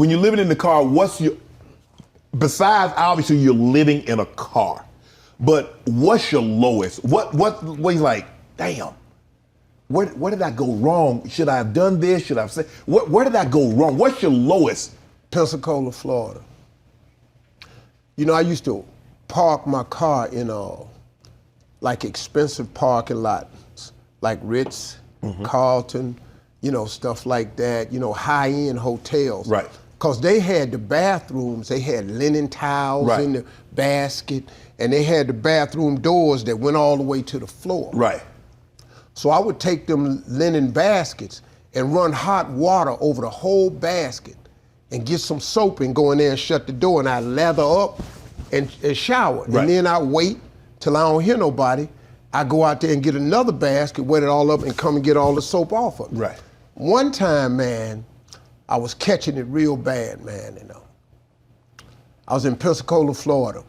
When you're living in the car, besides obviously you're living in a car, but what's your lowest? What you like, damn, where did I go wrong? Should I have done this? Should I have said, where did I go wrong? What's your lowest? Pensacola, Florida. You know, I used to park my car in like expensive parking lots, like Ritz, Carlton, you know, stuff like that, you know, high-end hotels. Right. Because they had the bathrooms, they had linen towels in the basket, and they had the bathroom doors that went all the way to the floor. Right. So I would take them linen baskets and run hot water over the whole basket and get some soap and go in there and shut the door, and I'd lather up and shower. Right. And then I'd wait till I don't hear nobody. I go out there and get another basket, wet it all up, and come and get all the soap off of it. Right. One time, man, I was catching it real bad, man, you know. I was in Pensacola, Florida,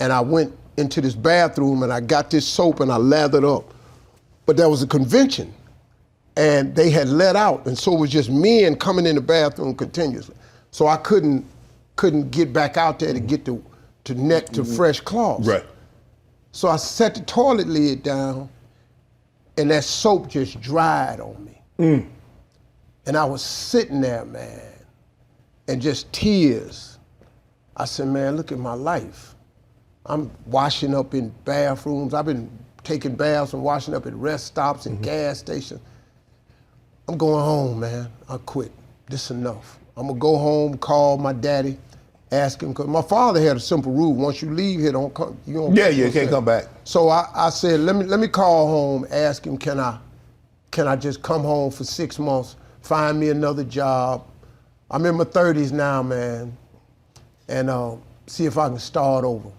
and I went into this bathroom and I got this soap and I lathered up. But there was a convention and they had let out, and so it was just men coming in the bathroom continuously. So I couldn't get back out there to get to fresh cloths. Right. So I set the toilet lid down and that soap just dried on me. And I was sitting there, man, and just tears. I said, man, look at my life. I'm washing up in bathrooms. I've been taking baths and washing up at rest stops and gas stations. I'm going home, man. I quit. This is enough. I'm gonna go home, call my daddy, ask him, because my father had a simple rule: once you leave here, don't come. You don't. Yeah, you can't come back. So I said, let me call home, ask him, can I just come home for 6 months, find me another job? I'm in my 30s now, man, and see if I can start over.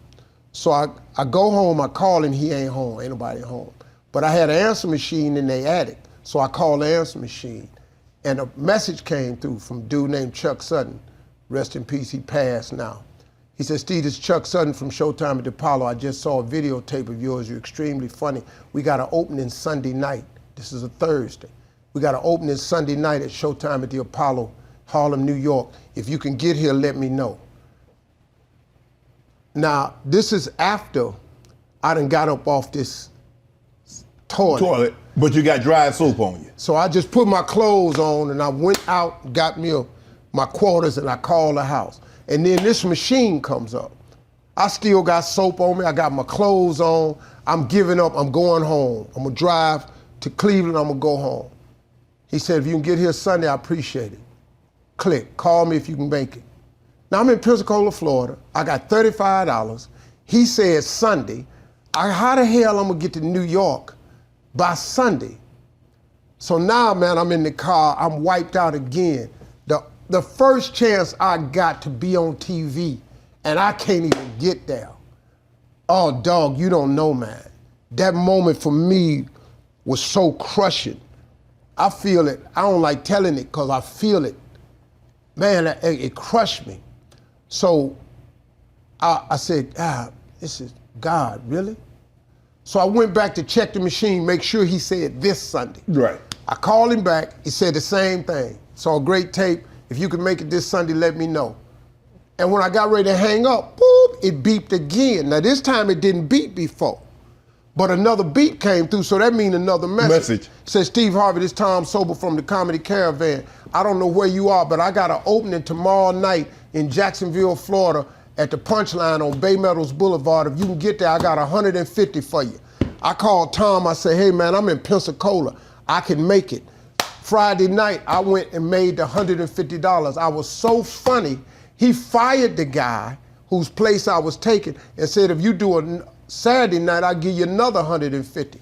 So I go home, I call him, he ain't home, ain't nobody home. But I had an answer machine in their attic, so I called the answer machine, and a message came through from a dude named Chuck Sutton. Rest in peace, he passed now. He said, Steve, this is Chuck Sutton from Showtime at the Apollo. I just saw a videotape of yours, you're extremely funny. We got an opening Sunday night. This is a Thursday. We got an opening Sunday night at Showtime at the Apollo, Harlem, New York. If you can get here, let me know. Now, this is after I done got up off this toilet. But you got dry soap on you. So I just put my clothes on and I went out, got me my quarters, and I called the house. And then this machine comes up. I still got soap on me, I got my clothes on, I'm giving up, I'm going home. I'm gonna drive to Cleveland, I'm gonna go home. He said, if you can get here Sunday, I appreciate it. Click, call me if you can make it. Now I'm in Pensacola, Florida, I got $35. He said Sunday. How the hell I'm gonna get to New York by Sunday? So now, man, I'm in the car, I'm wiped out again. The first chance I got to be on TV, and I can't even get there. Oh, dog, you don't know, man. That moment for me was so crushing. I feel it. I don't like telling it because I feel it. Man, it crushed me. So I said, this is God, really? So I went back to check the machine, make sure he said this Sunday. Right. I called him back, he said the same thing. Saw a great tape. If you can make it this Sunday, let me know. And when I got ready to hang up, boop, it beeped again. Now this time it didn't beep before, but another beep came through, so that means another message. It says, Steve Harvey, this Tom Sober from the Comedy Caravan. I don't know where you are, but I got an opening tomorrow night in Jacksonville, Florida at the Punchline on Bay Meadows Boulevard. If you can get there, I got 150 for you. I called Tom, I said, hey man, I'm in Pensacola. I can make it. Friday night, I went and made the $150. I was so funny, he fired the guy whose place I was taking and said, if you do a Saturday night, I'll give you another 150.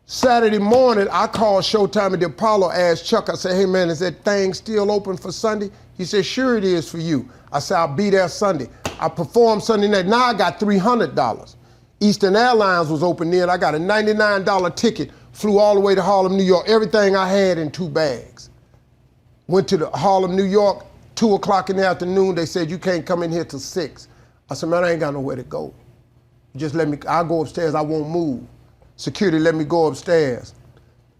Saturday morning, I called Showtime at the Apollo, asked Chuck, I said, hey man, is that thing still open for Sunday? He said, sure it is for you. I said, I'll be there Sunday. I performed Sunday night, now I got $300. Eastern Airlines was open then, I got a $99 ticket, flew all the way to Harlem, New York, everything I had in 2 bags. Went to the Harlem, New York, 2 o'clock in the afternoon, they said, you can't come in here till 6. I said, man, I ain't got nowhere to go. Just let me, I'll go upstairs, I won't move. Security let me go upstairs.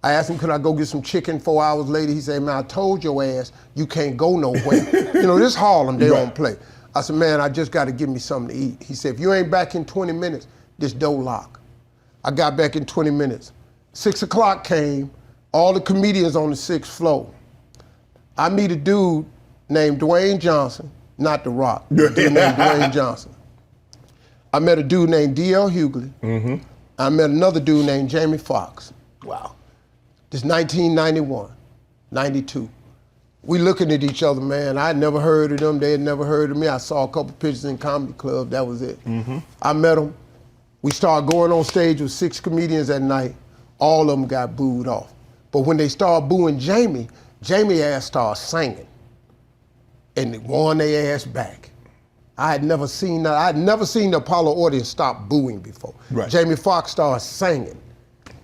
I asked him, could I go get some chicken 4 hours later? He said, man, I told your ass you can't go nowhere. You know, this Harlem, they don't play. I said, man, I just got to give me something to eat. He said, if you ain't back in 20 minutes, this door lock. I got back in 20 minutes. 6 o'clock came, all the comedians on the 6th floor. I meet a dude named Dwayne Johnson, not The Rock, a dude named Dwayne Johnson. I met a dude named D.L. Hughley. I met another dude named Jamie Foxx. Wow. This 1991, 92. We looking at each other, man. I had never heard of them. They had never heard of me. I saw a couple pictures in comedy club. That was it. I met them. We started going on stage with 6 comedians that night. All of them got booed off. But when they started booing Jamie, Jamie ass started singing. And they won their ass back. I had never seen that. I had never seen the Apollo audience stop booing before. Right. Jamie Foxx started singing.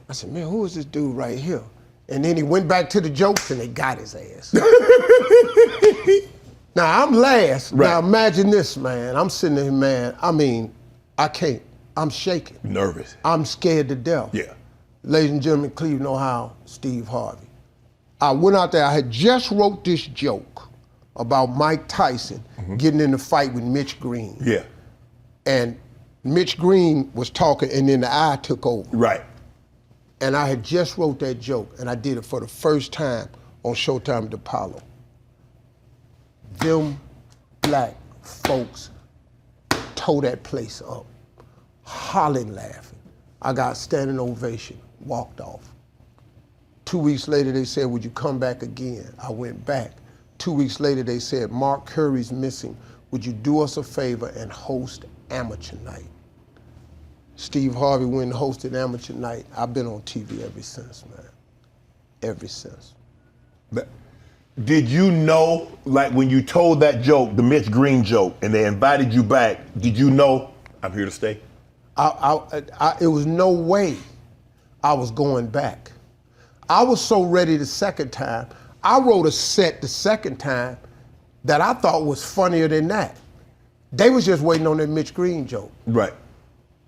I said, man, who is this dude right here? And then he went back to the jokes and they got his ass. Now I'm last. Right. Now imagine this, man. I'm sitting there, man. I mean, I can't. I'm shaking. Nervous. I'm scared to death. Yeah. Ladies and gentlemen, Cleveland, Ohio, Steve Harvey. I went out there, I had just wrote this joke about Mike Tyson getting in a fight with Mitch Green. Yeah. And Mitch Green was talking and then the eye took over. Right. And I had just wrote that joke and I did it for the first time on Showtime at Apollo. Them black folks tore that place up, hollering, laughing. I got standing ovation, walked off. 2 weeks later, they said, would you come back again? I went back. 2 weeks later, they said, Mark Curry's missing. Would you do us a favor and host Amateur Night? Steve Harvey went and hosted Amateur Night. I've been on TV ever since, man. Ever since. But did you know, like when you told that joke, the Mitch Green joke, and they invited you back, did you know, I'm here to stay? It was no way I was going back. I was so ready the second time. I wrote a set the second time that I thought was funnier than that. They was just waiting on that Mitch Green joke. Right.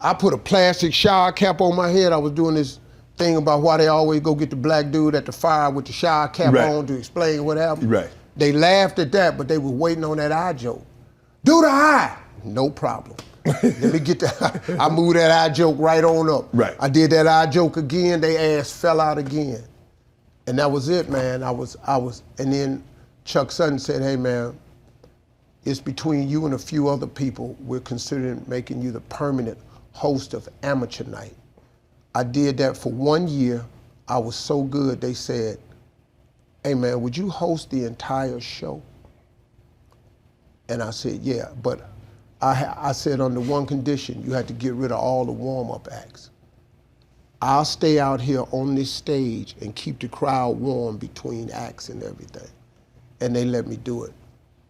I put a plastic shower cap on my head. I was doing this thing about why they always go get the black dude at the fire with the shower cap on to explain what happened. Right. They laughed at that, but they were waiting on that eye joke. Do the eye. No problem. Let me get that. I moved that eye joke right on up. Right. I did that eye joke again. They ass fell out again. And that was it, man. And then Chuck Sutton said, hey, man, it's between you and a few other people. We're considering making you the permanent host of Amateur Night. I did that for 1 year. I was so good, they said, hey, man, would you host the entire show? And I said, yeah, but I said under one condition, you had to get rid of all the warm-up acts. I'll stay out here on this stage and keep the crowd warm between acts and everything. And they let me do it.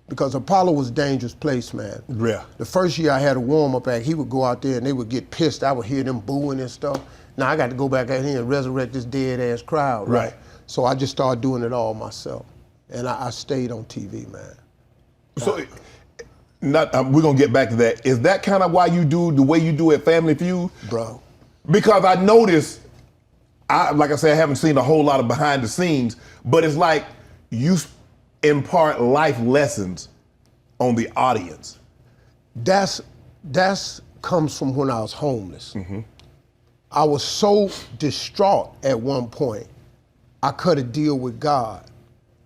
Because Apollo was a dangerous place, man. Yeah. The first year I had a warm-up act, he would go out there and they would get pissed. I would hear them booing and stuff. Now I got to go back out here and resurrect this dead-ass crowd, right? So I just started doing it all myself. And I stayed on TV, man. So, we're going to get back to that. Is that kind of why you do the way you do at Family Feud? Bro. Because I noticed, like I said, I haven't seen a whole lot of behind the scenes, but it's like you impart life lessons on the audience. That's comes from when I was homeless. I was so distraught at one point, I cut a deal with God.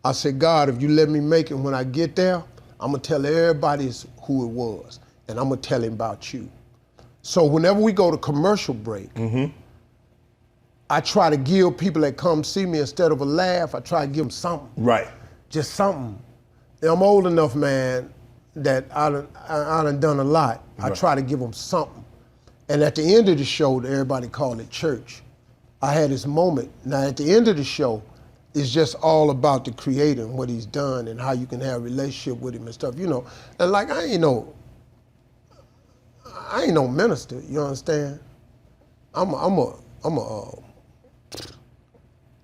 I said, God, if you let me make it when I get there, I'm gonna tell everybody who it was, and I'm gonna tell him about you. So whenever we go to commercial break, I try to give people that come see me, instead of a laugh, I try to give them something. Right. Just something. And I'm old enough, man, that I done a lot. Right. I try to give them something. And at the end of the show, everybody called it church. I had this moment. Now at the end of the show, it's just all about the creator and what he's done and how you can have a relationship with him and stuff, you know. And like, I ain't no minister, you understand?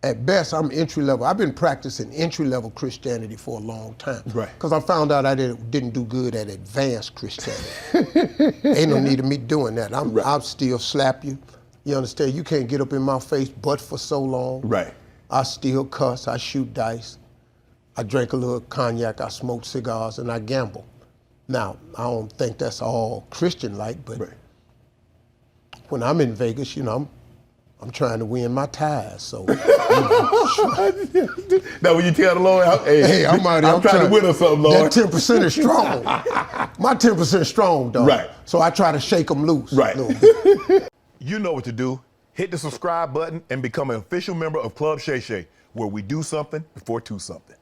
At best, I'm entry level. I've been practicing entry level Christianity for a long time. Right. Because I found out I didn't do good at advanced Christianity. Ain't no need of me doing that. I'll still slap you. You understand? You can't get up in my face but for so long. Right. I still cuss, I shoot dice, I drink a little cognac, I smoke cigars, and I gamble. Now, I don't think that's all Christian-like, but when I'm in Vegas, you know, I'm trying to win my ties, so. Now, when you tell the Lord, hey, I'm trying to win or something, Lord. That 10% is strong. My 10% is strong, though. Right. So I try to shake them loose. Right. A little bit. You know what to do. Hit the subscribe button and become an official member of Club Shay Shay, where we do something before two something.